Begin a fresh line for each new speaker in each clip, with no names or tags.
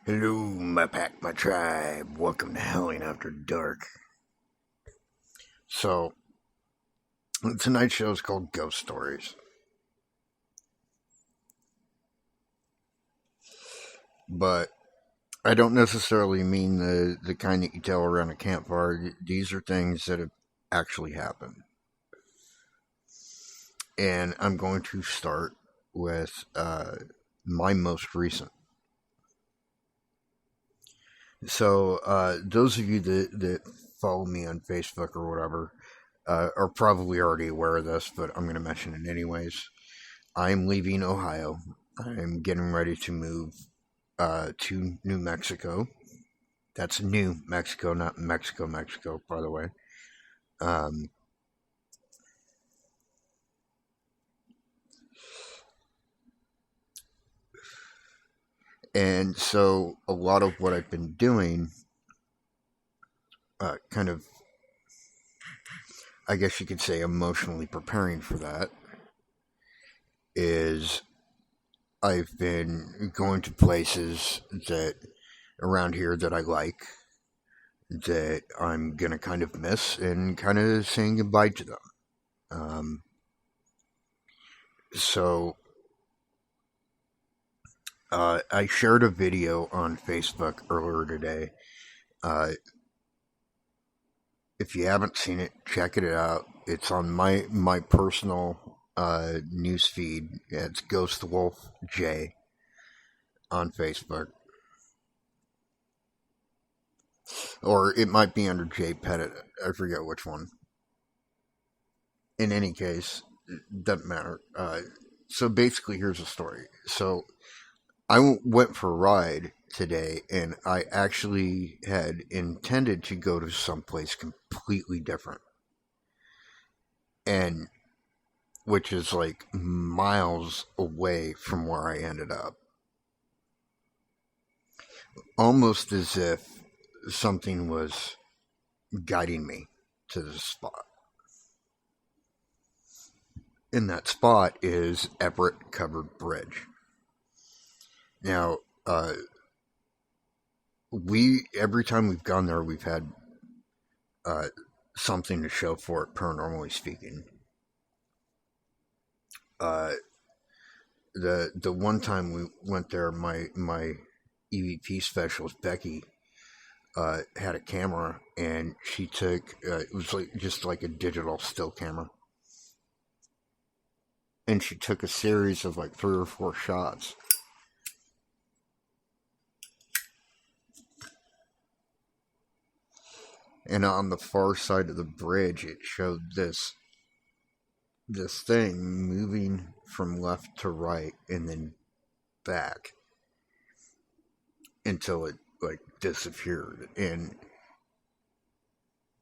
Hello, my pack, my tribe. Welcome to Howling After Dark. So, tonight's show is called Ghost Stories. But I don't necessarily mean the kind that you tell around a campfire. These are things that have actually happened. And I'm going to start with my most recent. So, those of you that follow me on Facebook or whatever are probably already aware of this, but I'm going to mention it anyways. I'm leaving Ohio. I'm getting ready to move to New Mexico. That's New Mexico, not Mexico, Mexico, by the way. Um, and so a lot of what I've been doing, kind of, I guess you could say, emotionally preparing for that, is I've been going to places that around here that I like, that I'm going to kind of miss, and kind of saying goodbye to them. Um, so I shared a video on Facebook earlier today. Uh, if you haven't seen it, check it out. It's on my personal news feed. It's Ghost Wolf J on Facebook, or it might be under J Pettit. I forget which one. In any case, it doesn't matter. So basically, here's the story. So I went for a ride today, and I actually had intended to go to someplace completely different, and which is like miles away from where I ended up. Almost as if something was guiding me to this spot. And that spot is Everett Covered Bridge. Now, we every time we've gone there, we've had uh, something to show for it, paranormally speaking. Uh, the one time we went there, my EVP specialist Becky had a camera, and she took it was like just like a digital still camera, and she took a series of like 3 or 4 shots. And on the far side of the bridge, it showed this thing moving from left to right and then back until it like disappeared. And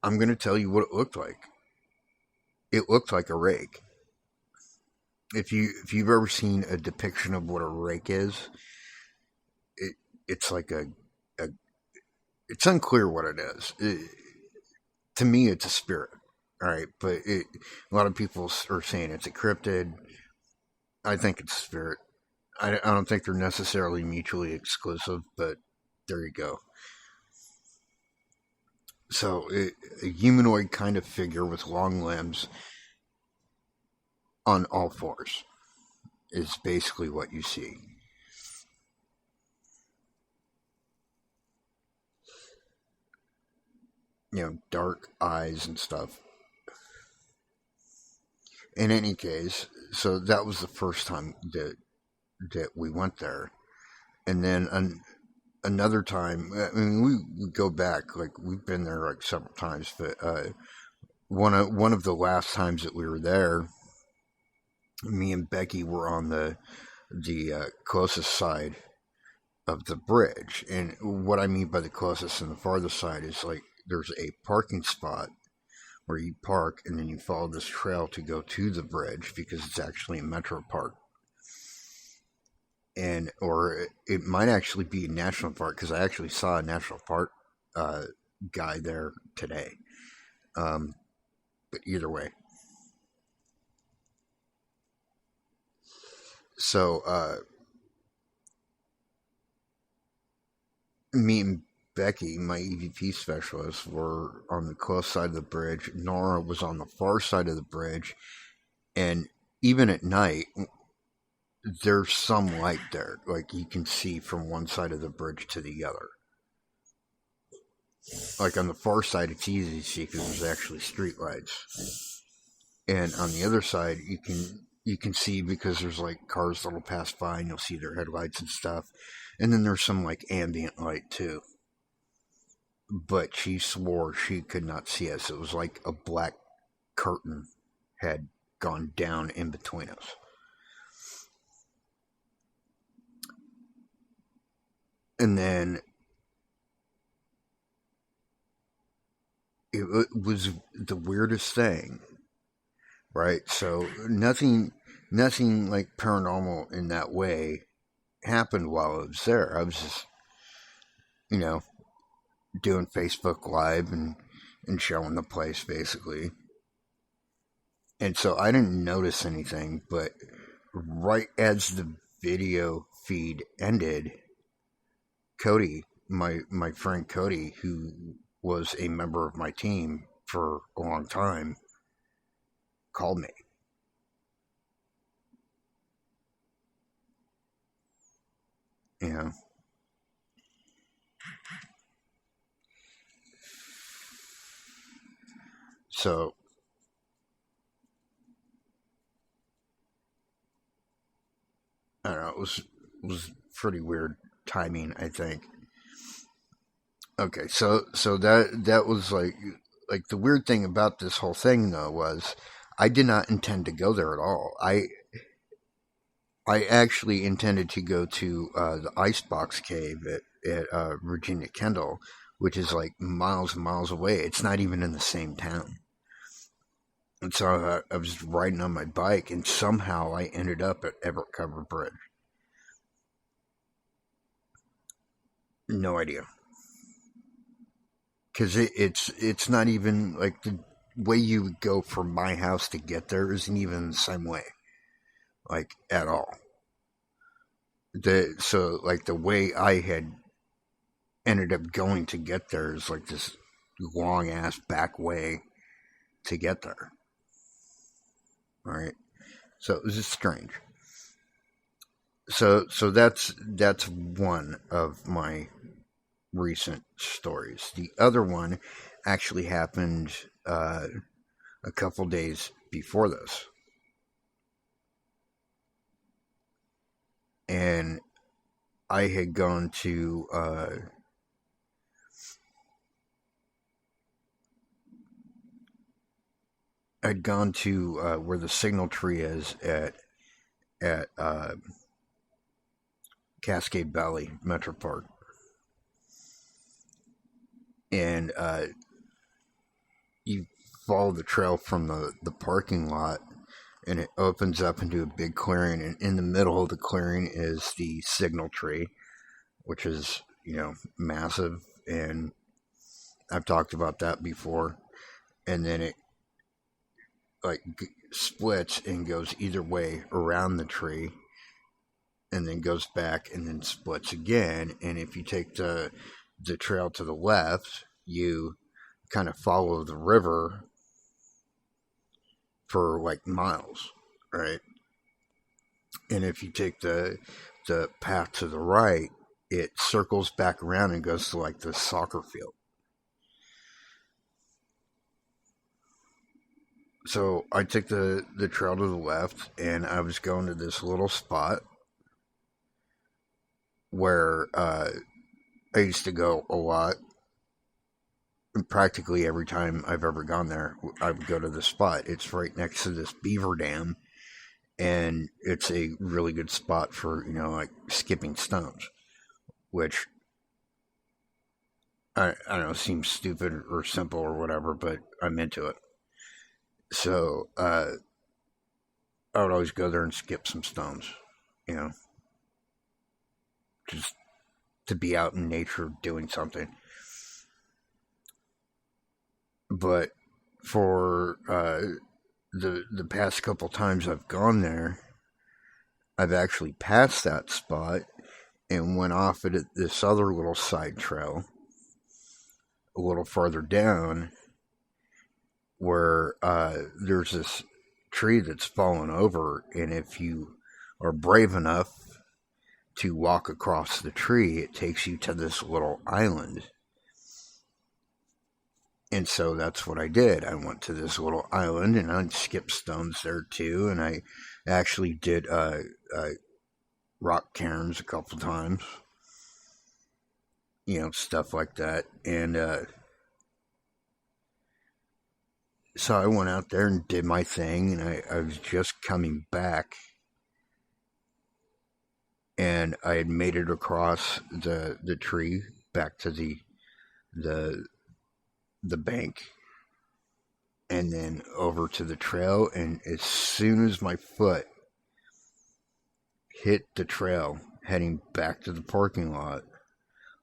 I'm gonna tell you what it looked like. It looked like a rake. If you've ever seen a depiction of what a rake is, it it's like a it's unclear what it is. To me, it's a spirit. All right, but a lot of people are saying it's a cryptid. I think it's a spirit. I don't think they're necessarily mutually exclusive, but there you go. So, a humanoid kind of figure with long limbs on all fours is basically what you see. Dark eyes and stuff. In any case, so that was the first time that we went there, and then another time. I mean, we go back, like we've been there like several times, but one of the last times that we were there, me and Becky were on the closest side of the bridge. And what I mean by the closest and the farthest side is like there's a parking spot where you park and then you follow this trail to go to the bridge because it's actually a metro park. And or it might actually be a national park because I actually saw a national park uh, guy there today. Um, but either way, so me and Becky, my EVP specialist, were on the close side of the bridge. Nora was on the far side of the bridge, and even at night, there's some light there. Like you can see from one side of the bridge to the other. Like on the far side, it's easy to see because there's actually street lights, and on the other side, you can see because there's like cars that'll pass by and you'll see their headlights and stuff. And then there's some like ambient light too. But she swore she could not see us. It was like a black curtain had gone down in between us. And then it was the weirdest thing, right? So nothing like paranormal in that way happened while I was there. I was just, you know, doing Facebook Live and showing the place basically. And so I didn't notice anything, but right as the video feed ended, Cody, my friend Cody, who was a member of my team for a long time, called me. You know. So I don't know, it was pretty weird timing, I think. Okay, so that was like the weird thing about this whole thing though was I did not intend to go there at all. I actually intended to go to the Icebox Cave at Virginia Kendall, which is like miles and miles away. It's not even in the same town. And so I was riding on my bike, and somehow I ended up at Everett Covered Bridge. No idea. Because it's not even like the way you would go from my house to get there isn't even the same way, like at all. So like the way I had ended up going to get there is like this long ass back way to get there. All right, so it was just strange. So that's one of my recent stories. The other one actually happened a couple days before this. And I had gone to where the signal tree is at Cascade Valley Metro Park. And you follow the trail from the parking lot, and it opens up into a big clearing, and in the middle of the clearing is the signal tree, which is, massive, and I've talked about that before. And then it like splits and goes either way around the tree, and then goes back and then splits again. And if you take the trail to the left, you kind of follow the river for like miles, right? And if you take the path to the right, it circles back around and goes to like the soccer field. So I took the trail to the left, and I was going to this little spot where I used to go a lot. And practically every time I've ever gone there, I would go to this spot. It's right next to this beaver dam, and it's a really good spot for, like skipping stones, which I don't know, seems stupid or simple or whatever, but I'm into it. So I would always go there and skip some stones, just to be out in nature doing something. But for the past couple times I've gone there, I've actually passed that spot, and went off at this other little side trail a little farther down where there's this tree that's fallen over, and if you are brave enough to walk across the tree, it takes you to this little island. And so that's what I did. I went to this little island, and I skipped stones there too, and I actually did rock cairns a couple times, stuff like that. And so I went out there and did my thing, and I was just coming back, and I had made it across the tree back to the bank, and then over to the trail. And as soon as my foot hit the trail heading back to the parking lot,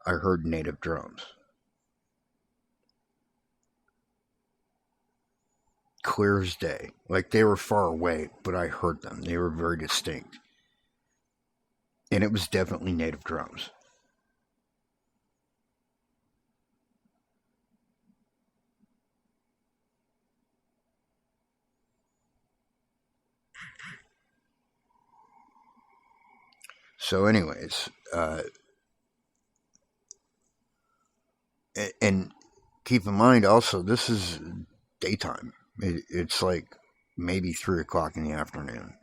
I heard native drums. Clear as day. Like, they were far away, but I heard them. They were very distinct. And it was definitely native drums. So anyways, and keep in mind also, this is daytime. It's like maybe 3 o'clock in the afternoon.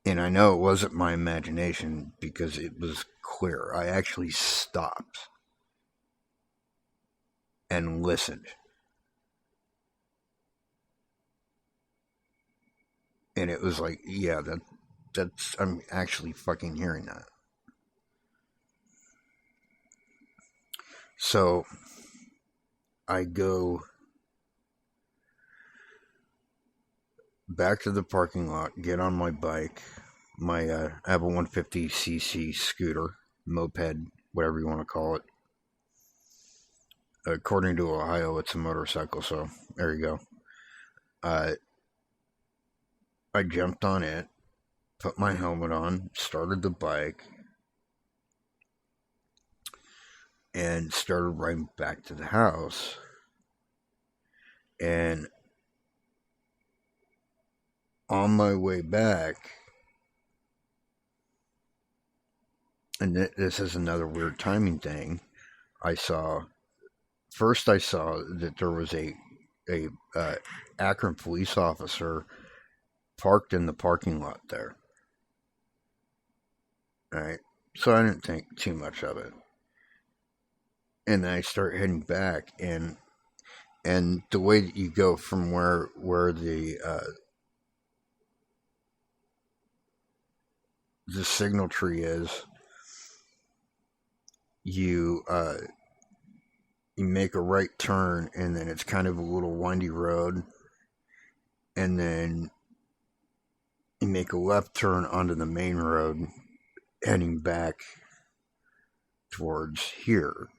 And I know it wasn't my imagination because it was clear. I actually stopped and listened. And it was like, yeah, that's I'm actually fucking hearing that. So I go back to the parking lot, get on my bike. I have a 150cc scooter, moped, whatever you want to call it. According to Ohio, it's a motorcycle, so there you go. I jumped on it, put my helmet on, started the bike, and started riding back to the house. And on my way back, and this is another weird timing thing, I saw that there was a Akron police officer parked in the parking lot there. Right? So I didn't think too much of it. And then I start heading back, and the way that you go from where the signal tree is, you make a right turn, and then it's kind of a little windy road, and then you make a left turn onto the main road heading back towards here.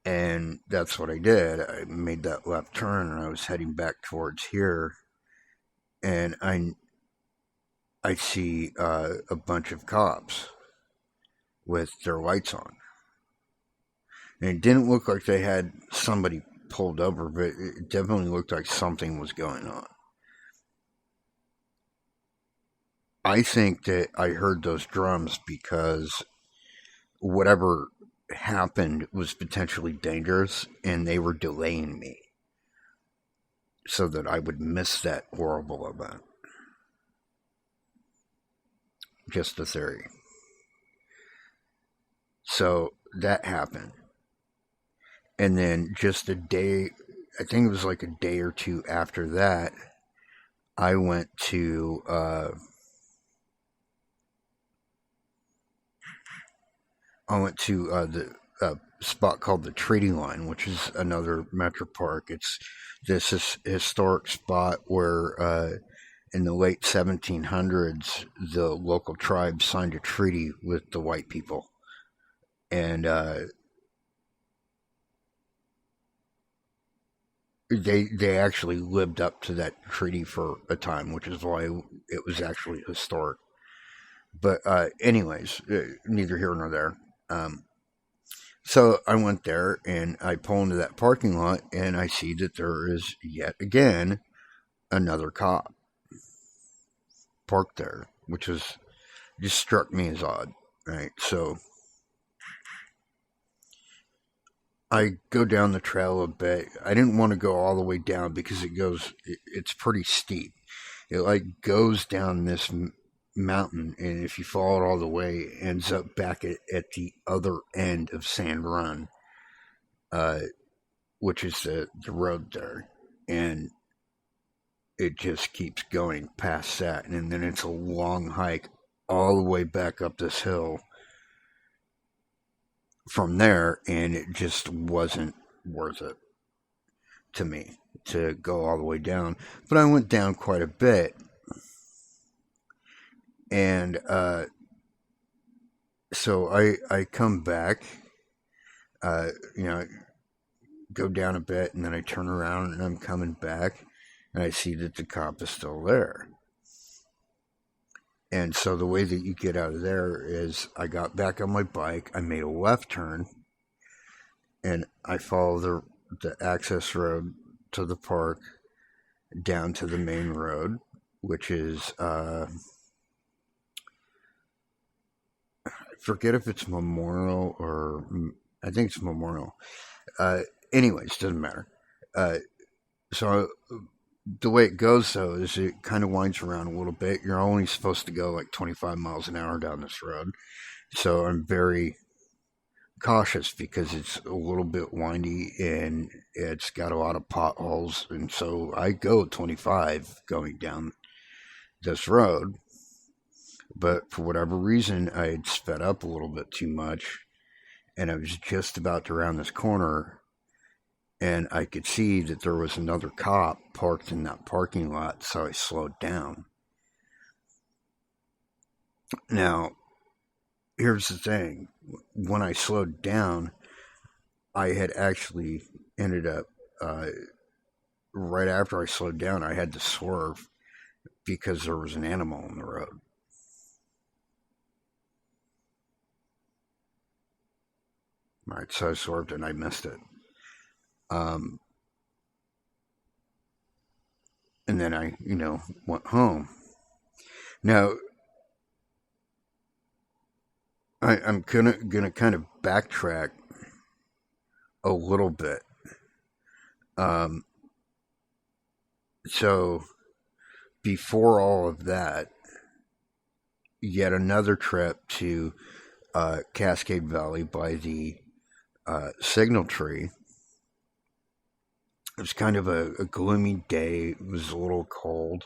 And that's what I did. I made that left turn, and I was heading back towards here, and I see a bunch of cops with their lights on. And it didn't look like they had somebody pulled over, but it definitely looked like something was going on. I think that I heard those drums because whatever happened was potentially dangerous, and they were delaying me so that I would miss that horrible event. Just a theory. So that happened. And then just a day, I think it was like a day or two after that, I went to the spot called the Treaty Line, which is another metro park. It's this historic spot where in the late 1700s, the local tribe signed a treaty with the white people. And they actually lived up to that treaty for a time, which is why it was actually historic. But anyways, neither here nor there. So I went there and I pull into that parking lot and I see that there is yet again another cop parked there, which was just struck me as odd, right? So I go down the trail a bit. I didn't want to go all the way down because it's pretty steep. It like goes down this mountain, and if you follow it all the way, it ends up back at the other end of Sand Run, which is the road there. And it just keeps going past that, and then it's a long hike all the way back up this hill from there, and it just wasn't worth it to me to go all the way down. But I went down quite a bit, and so I come back, you know, go down a bit, and then I turn around and I'm coming back, and I see that the cop is still there. And so the way that you get out of there is I got back on my bike, I made a left turn, and I follow the access road to the park down to the main road, which is I forget if it's Memorial or I think it's Memorial. Anyways, doesn't matter. So the way it goes, though, is it kind of winds around a little bit. You're only supposed to go like 25 miles an hour down this road. So I'm very cautious because it's a little bit windy and it's got a lot of potholes. And so I go 25 going down this road. But for whatever reason, I had sped up a little bit too much. And I was just about to round this corner, and I could see that there was another cop parked in that parking lot, so I slowed down. Now, here's the thing. When I slowed down, I had actually ended up, right after I slowed down, I had to swerve because there was an animal on the road. Right, so I swerved and I missed it. And then I, went home. Now, I'm gonna kind of backtrack a little bit. So before all of that, yet another trip to Cascade Valley by the Signal Tree. It was kind of a gloomy day. It was a little cold,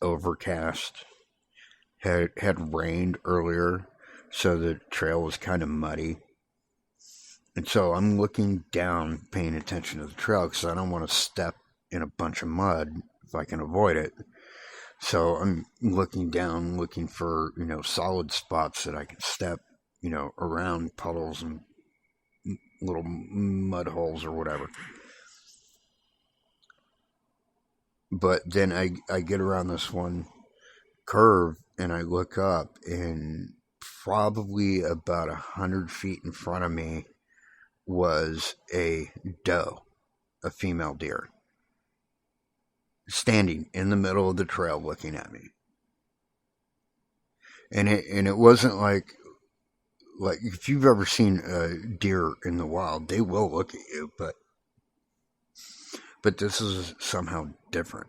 overcast. Had rained earlier, so the trail was kind of muddy. And so I'm looking down, paying attention to the trail because I don't want to step in a bunch of mud if I can avoid it. So I'm looking down, looking for, solid spots that I can step, around puddles and little mud holes or whatever. But then I get around this one curve and I look up, and probably about 100 feet in front of me was a doe, a female deer, standing in the middle of the trail looking at me. And it wasn't like if you've ever seen a deer in the wild, they will look at you, but this is somehow different.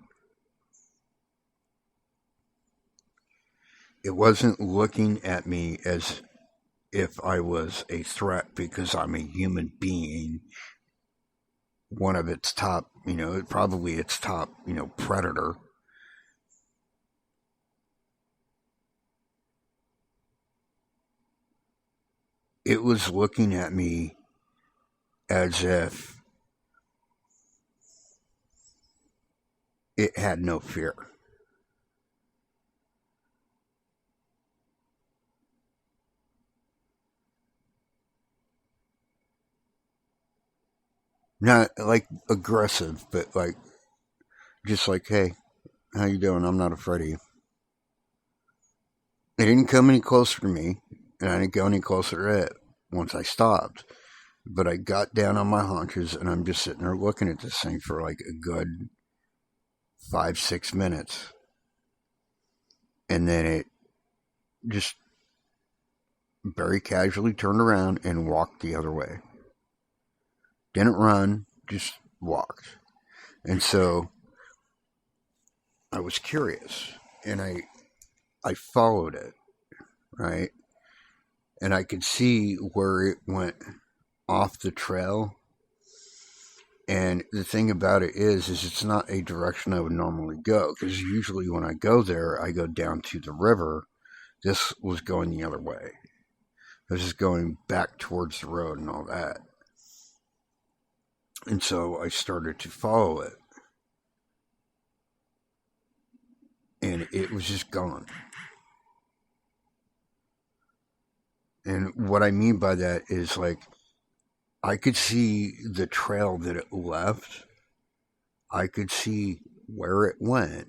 It wasn't looking at me as if I was a threat because I'm a human being, one of its top, probably its top, predator. It was looking at me as if it had no fear. Not like aggressive, but like just like, hey, how you doing? I'm not afraid of you. It didn't come any closer to me, and I didn't go any closer to it once I stopped. But I got down on my haunches, and I'm just sitting there looking at this thing for like a good 5, 6 minutes. And then it just very casually turned around and walked the other way. Didn't run, just walked. And so I was curious, and I followed it, right? And I could see where it went off the trail. And the thing about it is it's not a direction I would normally go, because usually when I go there, I go down to the river. This was going the other way. This is going back towards the road and all that. And so I started to follow it. And it was just gone. And what I mean by that is like, I could see the trail that it left. I could see where it went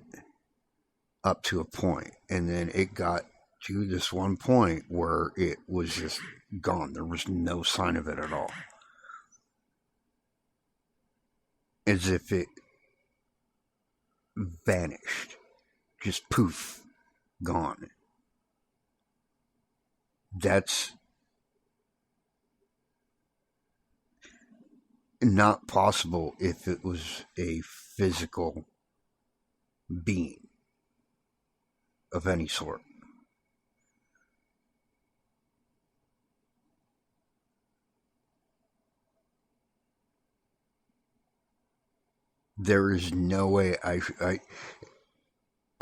up to a point. And then it got to this one point where it was just gone. There was no sign of it at all. As if it vanished. Just poof, gone. That's not possible if it was a physical being of any sort. There is no way I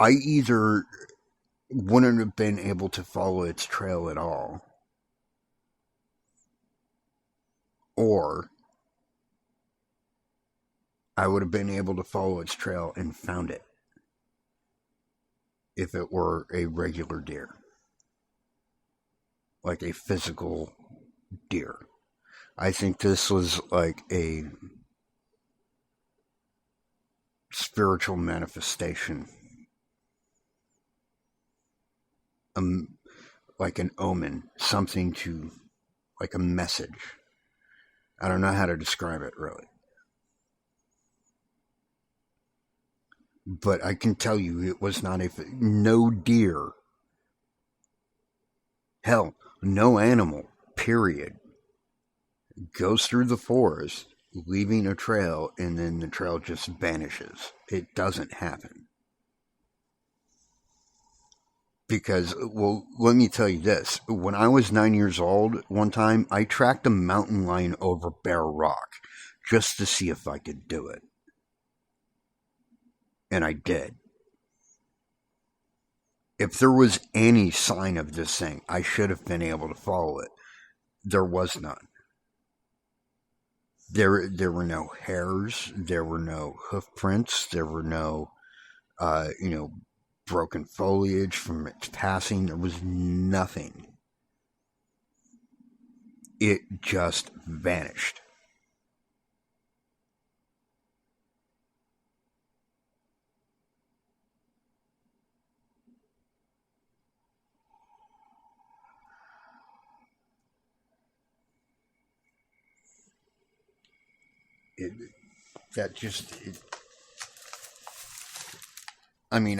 either wouldn't have been able to follow its trail at all, or I would have been able to follow its trail and found it if it were a regular deer, like a physical deer. I think this was like a spiritual manifestation, like an omen, something to, like a message. I don't know how to describe it really. But I can tell you it was not no deer, hell, no animal, period, goes through the forest leaving a trail and then the trail just vanishes. It doesn't happen. Because, well, let me tell you this. When I was 9 years old, one time, I tracked a mountain lion over Bear Rock just to see if I could do it. And I did. If there was any sign of this thing, I should have been able to follow it. There was none. There were no hairs. There were no hoof prints. There were no, broken foliage from its passing. There was nothing. It just vanished. It, that just, I mean,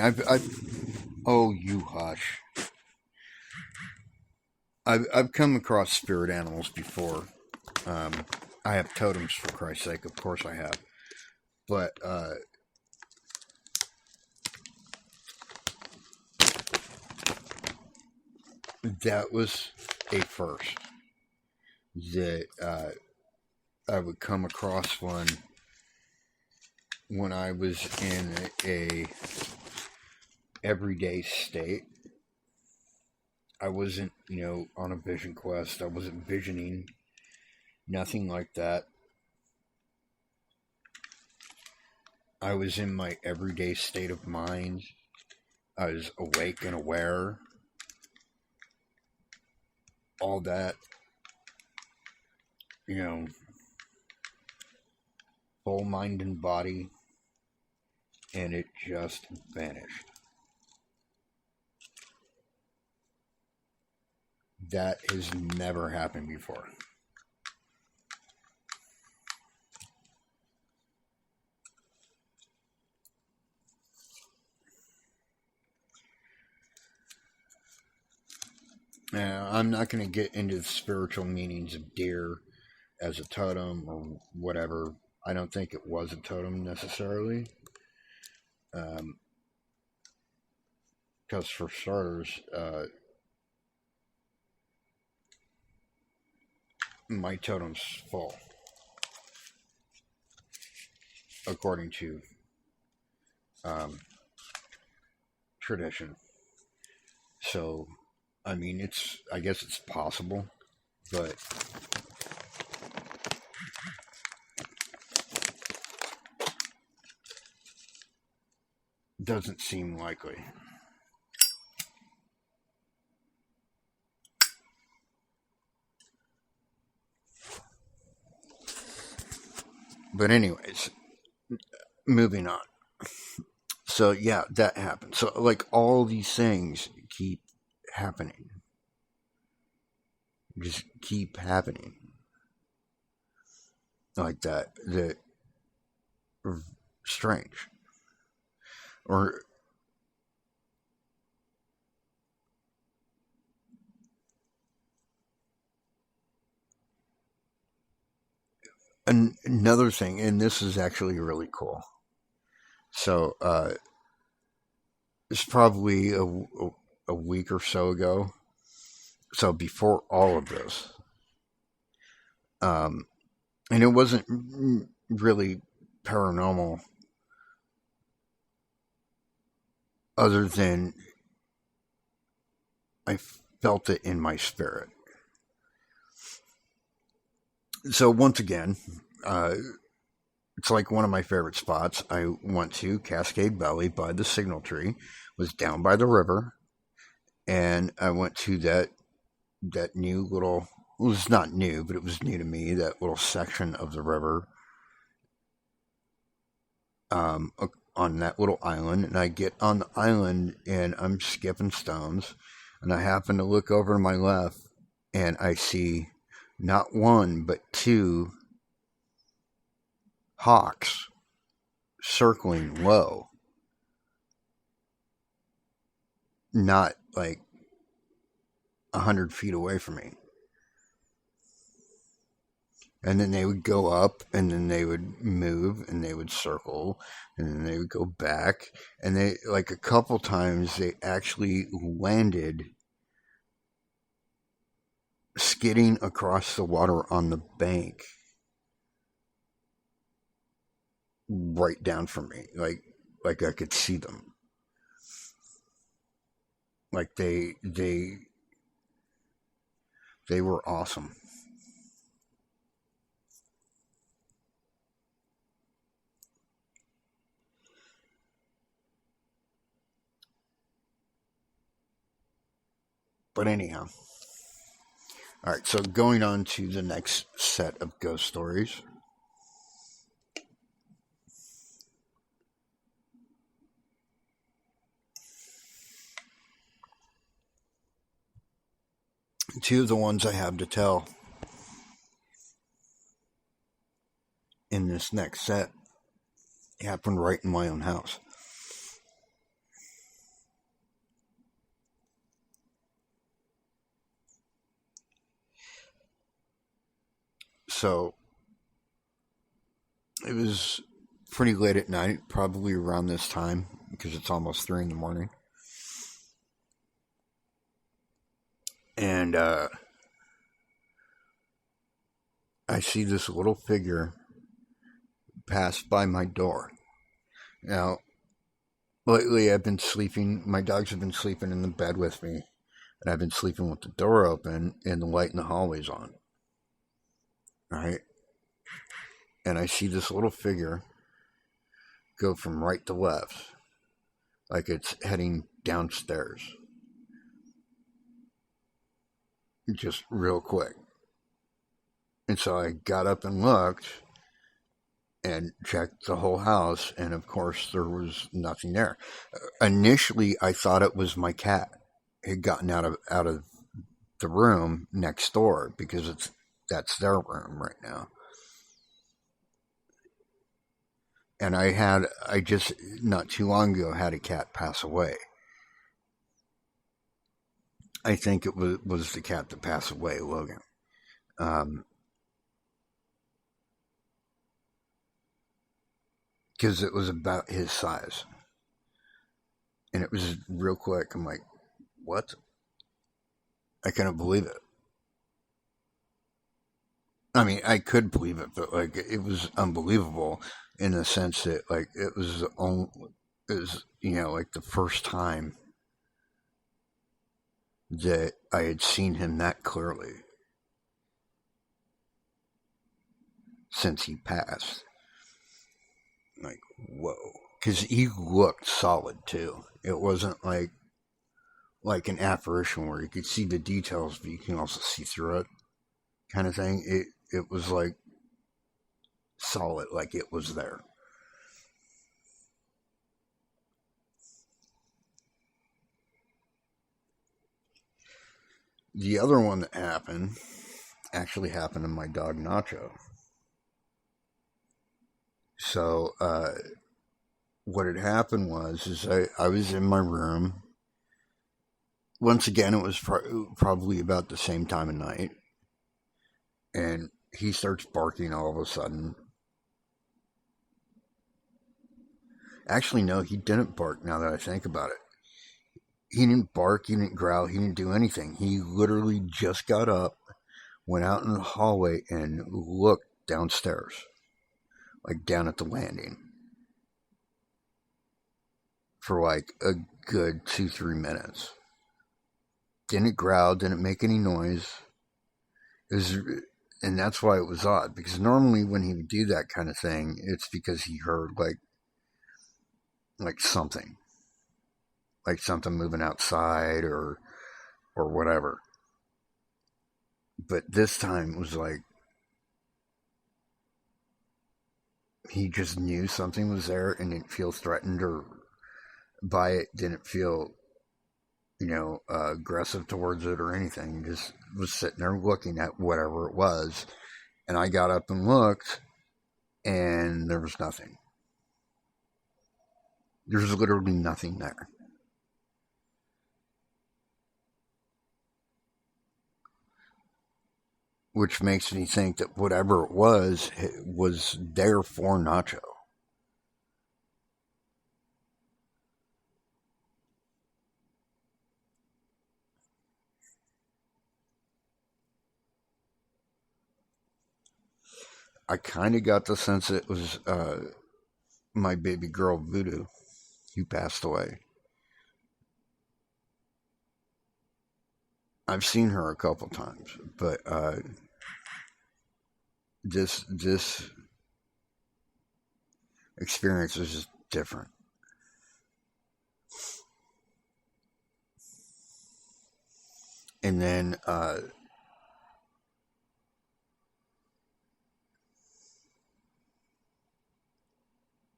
oh, you hush. I've come across spirit animals before. Um, I have totems, for Christ's sake. Of course I have. But that was a first that I would come across one when I was in a everyday state. I wasn't, on a vision quest. I wasn't visioning. Nothing like that. I was in my everyday state of mind. I was awake and aware. All that. whole mind and body, and it just vanished. That has never happened before. Now, I'm not going to get into the spiritual meanings of deer as a totem or whatever. I don't think it was a totem necessarily. Because, for starters, my totem's full, according to tradition. So, I mean, I guess it's possible, but doesn't seem likely. But anyways, moving on. So yeah, that happened. So like all these things keep happening. Just keep happening. Like that. That are strange. Or another thing, and this is actually really cool. So it's probably a week or so ago. So before all of this, and it wasn't really paranormal, other than I felt it in my spirit. So once again, it's like one of my favorite spots. I went to Cascade Valley by the Signal Tree, was down by the river, and I went to that new little. It was not new, but it was new to me. That little section of the river, um, on that little island, and I get on the island, and I'm skipping stones, and I happen to look over to my left, and I see not one but two hawks circling low, not like 100 feet away from me. And then they would go up, and then they would move, and they would circle, and then they would go back. And they, like a couple times, they actually landed skidding across the water on the bank right down from me. Like I could see them. Like they were awesome. But anyhow, all right. So going on to the next set of ghost stories. Two of the ones I have to tell in this next set happened right in my own house. So it was pretty late at night, probably around this time, because it's almost 3 in the morning. And I see this little figure pass by my door. Now, lately I've been sleeping, my dogs have been sleeping in the bed with me, and I've been sleeping with the door open and the light in the hallways on. Right? And I see this little figure go from right to left, like it's heading downstairs. Just real quick. And so I got up and looked, and checked the whole house, and of course there was nothing there. Initially, I thought it was my cat had gotten out of the room next door because that's their room right now. And I just not too long ago had a cat pass away. I think it was the cat that passed away, Logan. Um, because it was about his size, and it was real quick. I'm like, what? I couldn't believe it. I mean, I could believe it, but like it was unbelievable in the sense that like it was like the first time that I had seen him that clearly since he passed. Like, whoa, because he looked solid too. It wasn't like an apparition where you could see the details, but you can also see through it, kind of thing. It was like solid, like it was there. The other one that happened actually happened to my dog Nacho. So what had happened was is I was in my room. Once again, it was probably about the same time of night, and he starts barking all of a sudden. Actually, no, he didn't bark. Now that I think about it, he didn't bark, he didn't growl, he didn't do anything. He literally just got up, went out in the hallway, and looked downstairs, like down at the landing, for like a good 2-3 minutes. Didn't growl, didn't make any noise. It was, and that's why it was odd because normally when he would do that kind of thing, it's because he heard like something moving outside or whatever. But this time it was like he just knew something was there and didn't feel threatened or by it. Didn't feel aggressive towards it or anything. Just was sitting there looking at whatever it was, and I got up and looked, and there was nothing. There's literally nothing there. Which makes me think that whatever it was there for Nacho. I kind of got the sense it was my baby girl Voodoo who passed away. I've seen her a couple times, but this experience was just different. And then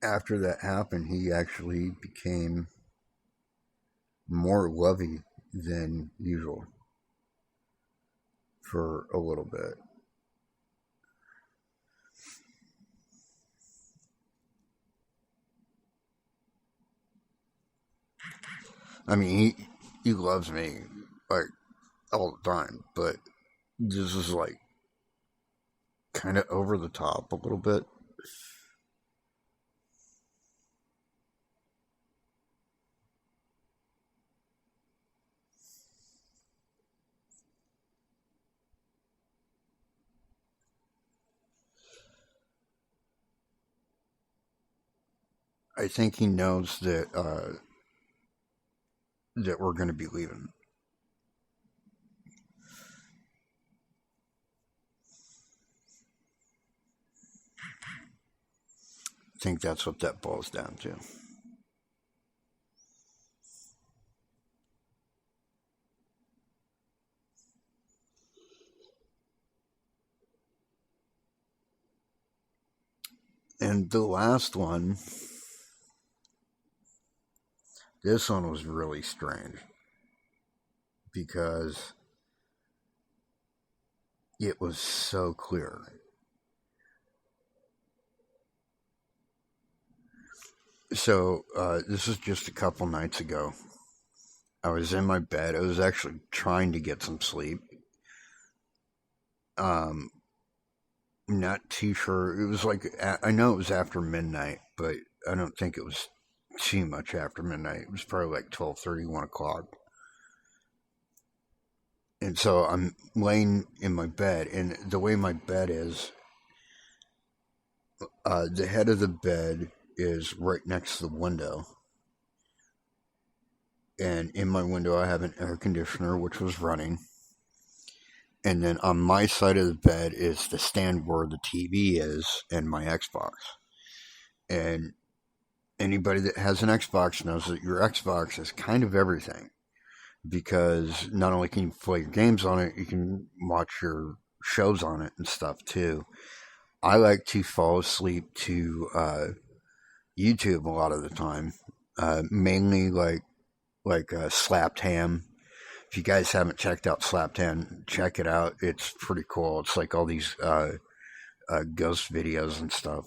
after that happened, he actually became more lovey than usual for a little bit. I mean, he loves me like all the time, but this is like kind of over the top a little bit. I think he knows that we're going to be leaving. I think that's what that boils down to. And the last one, this one was really strange because it was so clear. So, this was just a couple nights ago. I was in my bed. I was actually trying to get some sleep. Um, Not too sure. It was like, I know it was after midnight, but I don't think it was too much after midnight. It was probably like 12:30, 1 o'clock. And so I'm laying in my bed, and the way my bed is, the head of the bed is right next to the window. And in my window, I have an air conditioner, which was running. And then on my side of the bed is the stand where the TV is and my Xbox. And anybody that has an Xbox knows that your Xbox is kind of everything, because not only can you play your games on it, you can watch your shows on it and stuff too. I like to fall asleep to YouTube a lot of the time, mainly like Slapped Ham. If you guys haven't checked out Slapped Ham, check it out. It's pretty cool. It's like all these ghost videos and stuff,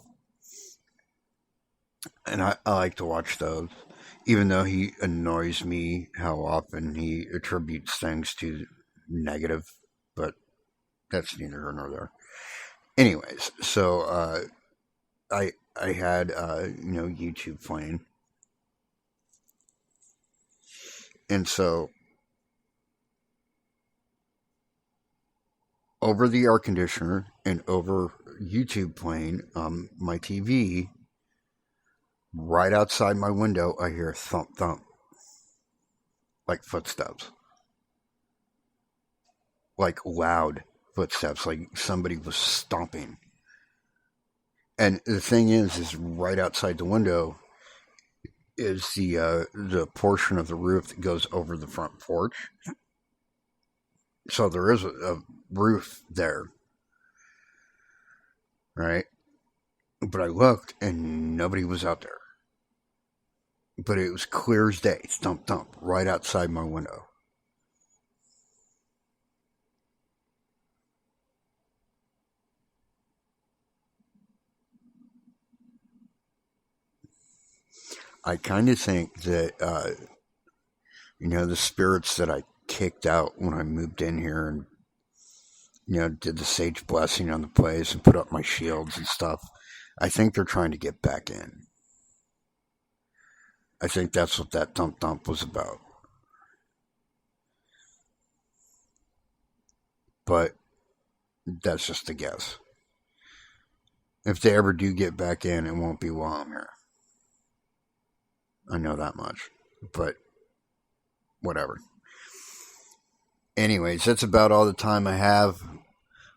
and I like to watch those. Even though he annoys me how often he attributes things to negative, but that's neither here nor there. Anyways, so I had YouTube playing, and so over the air conditioner and over YouTube playing my TV, right outside my window, I hear thump thump, like footsteps, like loud footsteps, like somebody was stomping. And the thing is right outside the window is the portion of the roof that goes over the front porch. So there is a roof there, right? But I looked and nobody was out there. But it was clear as day, thump thump, right outside my window. I kind of think that the spirits that I kicked out when I moved in here and did the sage blessing on the place and put up my shields and stuff. I think they're trying to get back in. I think that's what that thump thump was about. But that's just a guess. If they ever do get back in, it won't be while I'm here. I know that much. But whatever. Anyways, that's about all the time I have.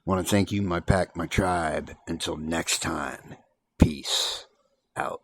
Want to thank you, my pack, my tribe. Until next time, peace out.